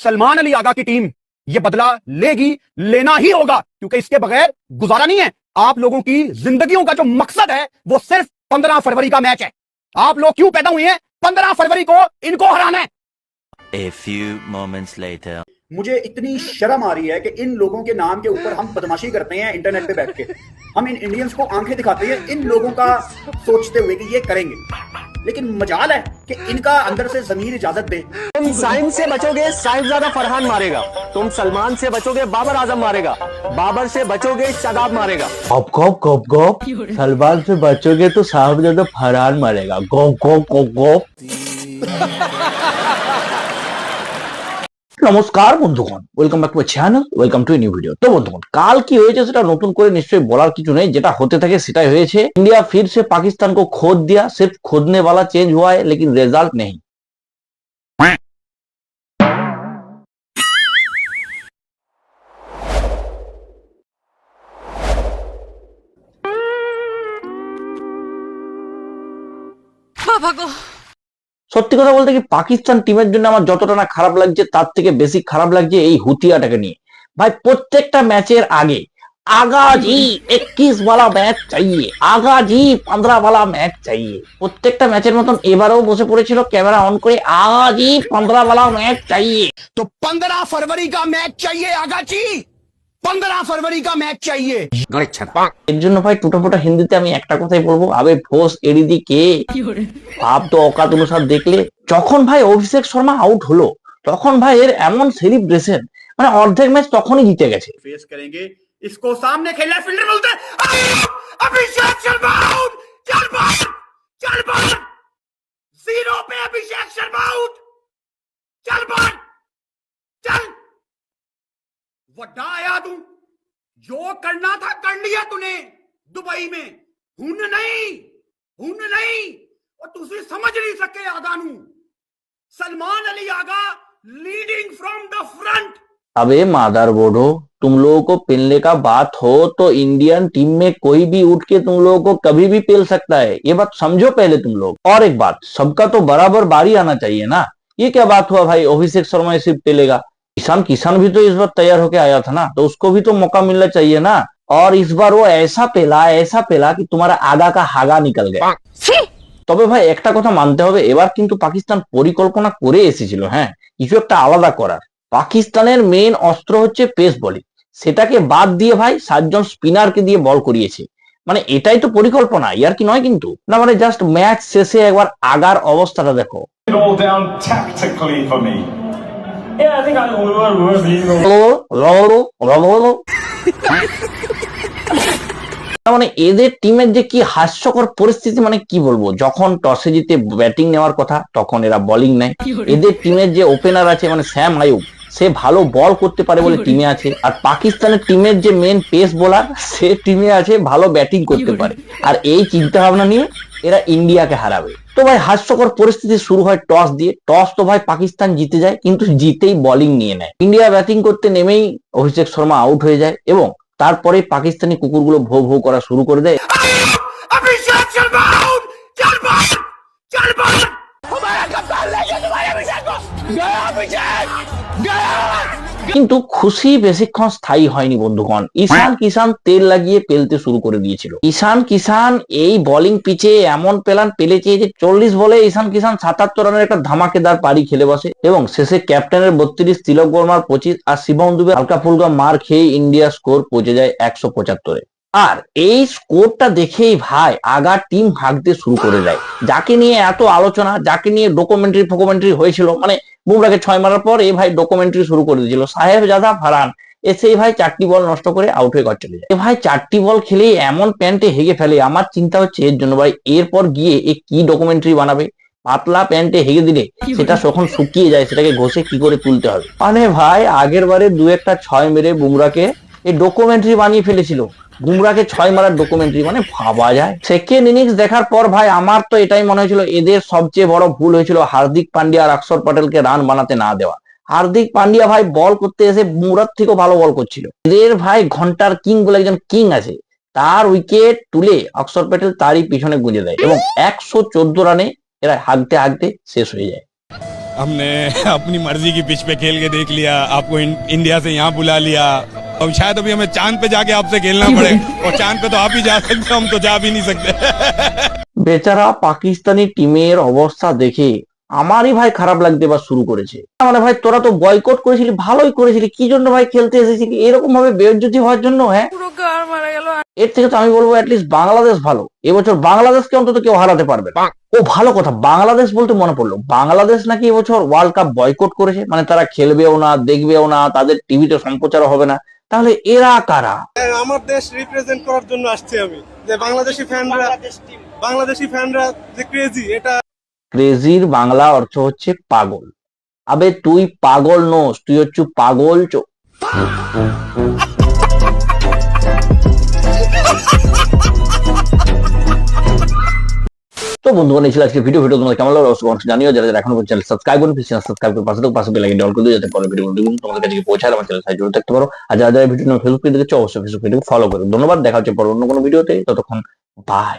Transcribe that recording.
सलमान अली आगा की टीम ये बदला लेगी, लेना ही होगा, क्योंकि इसके बगैर गुजारा नहीं है। आप लोगों की जिंदगियों का जो मकसद है वो सिर्फ 15 फरवरी का मैच है। आप लोग क्यों पैदा हुए हैं? 15 फरवरी को इनको हराना है। A few moments later. मुझे इतनी शर्म आ रही है कि इन लोगों के नाम के ऊपर हम बदमाशी करते हैं इंटरनेट पे बैठ के। हम इन इंडियंस को आंखें दिखाते हैं इन लोगों का सोचते हुए कि ये करेंगे, लेकिन मजाल है कि इनका अंदर से जमीर इजाजत दे। तुम साइंस से बचोगे, साहिबजादा फरहान मारेगा। तुम सलमान से बचोगे, बाबर आजम मारेगा। बाबर से बचोगे, शादाब मारेगा। गप गप गप गप। सलमान से बचोगे तो साहिबजादा फरहान मारेगा। गप गप गप गप। নমস্কার বন্ধুগণ, welcome back to my channel, welcome to a new video. তো বন্ধুগণ, কাল কি হয়েছে সেটা নতুন করে নিশ্চয়ই বলার কিছু নেই, যেটা হতে থাকে সেটাই হয়েছে। इंडिया फिर से पाकिस्तान को खोद दिया, सिर्फ खोदने वाला चेंज हुआ है लेकिन रिजल्ट नहीं। বাবা গো, সত্যি কথা বলতে কি পাকিস্তান টিমের জন্য আমার যতটা না খারাপ লাগছে তার থেকে বেশি খারাপ লাগছে এই হুতিয়াটাকে নিয়ে। ভাই প্রত্যেকটা ম্যাচের আগে আগাজি 21 वाला मैच चाहिए, आगाजी 15 वाला मैच चाहिए। প্রত্যেকটা ম্যাচের মতন এবারেও বসে পড়েছিল ক্যামেরা অন করে, आगाजी 15 वाला मैच चाहिए। तो 15 फरवरी का मैच चाहिए आगाजी, 15 फरवरी का मैच चाहिए। এর জন্য ভাই টুটাফুটা হিন্দিতে আমি একটা কথাই বলবো, আবে ফোর্স এডিদি কে ভাব তো অকাত অনুসার দেখলে। যখন ভাই অভিষেক শর্মা আউট হলো তখন ভাই এর এমন সেলিব্রেশন, মানে অর্ধেক ম্যাচ তখনই জিতে গেছে। फेस करेंगे इसको, सामने खेलना फील्डर बोलते हैं अभिषेक शर्मा आउट, चल बाहर, चल बाहर, जीरो पे अभिषेक शर्मा आउट, चल बाहर, चल। वड्डा आया तू, जो करना था कर लिया तूने दुबई में। हुन नहीं और तुसी समझ नहीं सके आगानू। Salman Ali Agha leading from the front. अबे मादर बोर्डो, तुम लोगों को पेलने का बात हो तो इंडियन टीम में कोई भी उठ के तुम लोगों को कभी भी पेल सकता है, ये बात समझो पहले तुम लोग। और एक बात, सबका तो बराबर बारी आना चाहिए ना। ये क्या बात हुआ भाई अभिषेक शर्मा सिर्फ पेलेगा? किसान भी तो इस बार तैयार होके आया था ना, तो उसको भी तो मौका मिलना चाहिए ना। और इस बार वो ऐसा पेला कि तुम्हारा आगा का हागा निकल गया। তবে ভাই একটা কথা মানতে হবে, এবার কিন্তু পাকিস্তান পরিকল্পনা করে এসেছিল, হ্যাঁ, কিছু একটা আলাদা করার। পাকিস্তানের মেন অস্ত্র হচ্ছে পেস বোলিং, সেটাকে বাদ দিয়ে ভাই 7 জন স্পিনারকে দিয়ে বল করিয়েছে। মানে এটাই তো পরিকল্পনা, ইয়ার কি নয় কিন্তু না। মানে জাস্ট ম্যাচ শেষে একবার আগার অবস্থাটা দেখো। all down tactically for me. Yeah, I think মানে এদের টিমের যে কি হাস্যকর পরিস্থিতি, মানে কি বলবো, যখন টসে জিতে ব্যাটিং নেওয়ার কথা তখন এরা বোলিং নেয়। এদের টিমের যে ওপেনার আছে মানে স্যাম আইয়ুব, সে ভালো বল করতে পারে বলে টিমে আছে, আর পাকিস্তানের টিমের যে মেন পেস বোলার সে টিমে আছে ভালো ব্যাটিং করতে পারে। আর এই চিন্তা ভাবনা নিয়ে এরা ইন্ডিয়াকে হারাবে। তো ভাই হাস্যকর পরিস্থিতি শুরু হয় টস দিয়ে। টস তো ভাই পাকিস্তান জিতে যায়, কিন্তু জিতেই বোলিং নিয়ে নেয়। ইন্ডিয়া ব্যাটিং করতে নেমেই অভিষেক শর্মা আউট হয়ে যায় এবং তারপরে পাকিস্তানি কুকুরগুলো ভো ভো করা শুরু করে দেয়। अभिषेक शर्मा आउट, चल बाहर, चल बाहर। কিন্তু খুশি বেশিক্ষণ স্থায়ী হয়নি বন্ধুগণ। ঈশান কিষান তেল লাগিয়ে পেলতে শুরু করে দিয়েছিল। ঈশান কিষান এই বোলিং পিচে এমন পেলান পেলেছে যে 40 বলে ঈশান কিষান 77 রানের একটা ধামাকেদার পারি খেলে বসে এবং শেষে ক্যাপ্টেনের 32, তিলক বর্মার 25 আর শিবম দুবে হালকা ফুলকা মার খেয়ে ইন্ডিয়া স্কোর পৌঁছে যায় 175-এ। আর এই স্কোরটা দেখেই ভাই আগা টিম হাঁকতে শুরু করে দেয়। যাকে নিয়ে এত আলোচনা, যাকে নিয়ে ডকুমেন্টারি হয়েছিল, মানে বুমরাকে 6 মারার পর এই ভাই ডকুমেন্টারি শুরু করে দিয়েছিল, সাহেবজাদা ফারহান এসেই ভাই 4টি বল নষ্ট করে আউট হয়ে ঘর চলে যায়। ভাই 4টি বল খেলেই এমন প্যান্টে হেগে ফেলে, আমার চিন্তা হচ্ছে এর জন্য ভাই এরপর গিয়ে এ কি ডকুমেন্টারি বানাবে। পাতলা প্যান্টে হেগে দিলে সেটা যখন শুকিয়ে যায় সেটাকে ঘষে কি করে তুলতে হবে। মানে ভাই আগের বারে 2-1টা 6 মেরে বুমরাকে এই ডকুমেন্টারি বানিয়ে ফেলেছিল। বুমরাকে 6 মারার ডকুমেন্টারি, মানে ভাবা যায়। সেকেন্ড ইনিংস দেখার পর ভাই আমার তো এটাই মনে হয়েছিল এদের সবচেয়ে বড় ভুল হয়েছিল হার্দিক পান্ডিয়া আর অক্ষর পটেলকে রান বানাতে না দেওয়া। হার্দিক পান্ডিয়া ভাই বল করতে এসে বুমরার থেকেও ভালো বল করছিল। এদের ভাই ঘন্টার কিং বলে একজন কিং আছে, তার উইকেট তুলে অক্ষর পটেল তারই পিছনে গুঁজে দেয় এবং 114 রানে এরা হাঁকতে শেষ হয়ে যায়। हमने अपनी मर्जी की पिच पे खेल के देख लिया, आपको इंडिया से यहाँ बुला लिया, और शायद अभी हमें चांद पे जाके आपसे खेलना पड़े, और चांद पे तो आप ही जा सकते, हम तो जा भी नहीं सकते। বেচারা পাকিস্তানি টিমের অবস্থা দেখে আমারই ভাই খারাপ লাগতে এবার শুরু করেছে। মানে ভাই তোরা তো বয়কট করেছিলি, ভালোই করেছিলি, কি জন্য ভাই খেলতে এসেছিলি এরকম ভাবে বেইজ্জতি হওয়ার জন্য? হ্যাঁ, পুরো গার মারা গেল। এর থেকে তো আমি বলবো অ্যাটলিস্ট বাংলাদেশ ভালো, এবছর বাংলাদেশকে অন্তত কেউ হারাতে পারবে না। ও ভালো কথা, বাংলাদেশ বলতে মনে পড়লো, বাংলাদেশ নাকি এবছর ওয়ার্ল্ড কাপ বয়কট করেছে, মানে তারা খেলবেও না, দেখবেও না, তাদের টিভিতে সম্প্রচারও হবে না। তাহলে এরা কারা? আমার দেশ রিপ্রেজেন্ট করার জন্য আসছি আমি, যে বাংলাদেশি ফ্যানরা যে ক্রেজি, এটা ক্রেজির বাংলা অর্থ হচ্ছে পাগল। আবে তুই পাগল নোস, তুই হচ্ছে পাগল তো বন্ধুগণ, এই ছিল আজকে ভিডিও। তোমাদের কেমন লাগলো অবশ্যই জানিও। যারা এখনো পর্যন্ত চ্যানেল সাবস্ক্রাইব করুন, প্লিজ সাবস্ক্রাইব করে পাশে বেল আইকন অন করে দিও, যাতে পরের ভিডিওগুলো তোমাদের কাছে পৌঁছায়, আমার চ্যানেল সাথে জুড়ে থাকতে পারো। আর যারা ফেসবুক পেজে দেখছো অবশ্যই ফেসবুক পেজে ফলো করো। ধন্যবাদ, দেখা হচ্ছে পরে অন্য কোনো ভিডিওতে, ততক্ষণ বাই।